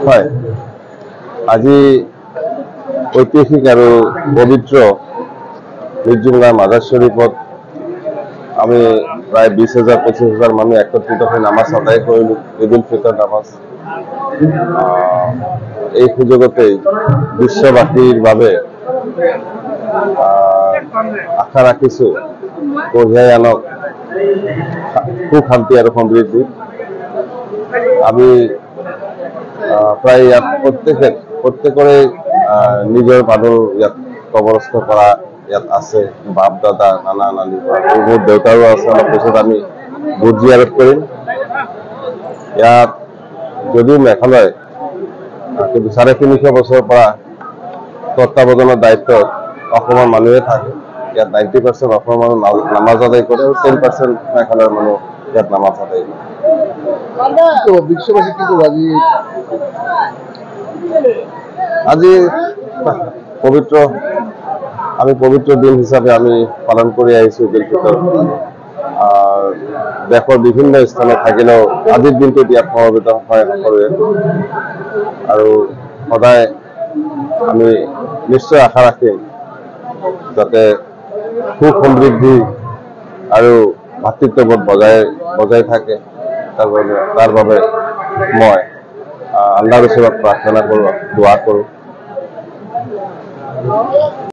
হয়, আজি ঐতিহাসিক আৰু পবিত্ৰ মৃত্যুঞ্জয় মাজাৰ শ্বৰীফত আমি প্ৰায় 20,000-25,000 মানুহ একত্ৰিত হৈ নামাজ আদায় কৰিলোঁ, ঈদ উল ফিতৰ নামাজ। এই সুযোগতেই বিশ্ববাসীৰ বাবে আশা ৰাখিছোঁ কঢ়িয়াই আনক সুখ শান্তি আৰু সমৃদ্ধি। আমি প্ৰায় ইয়াত প্ৰত্যেকৰে নিজৰ মানুহ ইয়াত কবৰস্থ কৰা ইয়াত আছে, বাপ দাদা নানা নানি, মোৰ দেউতাৰো আছে। অলপ পিছত আমি বুট জিয়াৰত কৰিম। ইয়াত যদিও মেঘালয় কিন্তু 350 বছৰৰ পৰা তত্ত্বাৱধানৰ দায়িত্বত অসমৰ মানুহে থাকে। ইয়াত 90% অসমৰ মানুহ নামাজ আদায় কৰে আৰু 10% মেঘালয়ৰ মানুহ ইয়াত নামাজ আদায় কৰে। বিশ্ববাসী কি আজি পবিত্ৰ দিন হিচাপে আমি পালন কৰি আহিছোঁ ঈদ উল ফিতৰ। দেশৰ বিভিন্ন স্থানত থাকিলেও আজিৰ দিনটোত ইয়াত সমবেত হয় সকলোৱে, আৰু সদায় আমি নিশ্চয় আশা ৰাখিম যাতে সুখ সমৃদ্ধি আৰু ভাতৃত্ববোধ বজাই থাকে। তাৰ বাবে মই আল্লাহৰ ওচৰত প্ৰাৰ্থনা কৰোঁ, দোৱা কৰোঁ।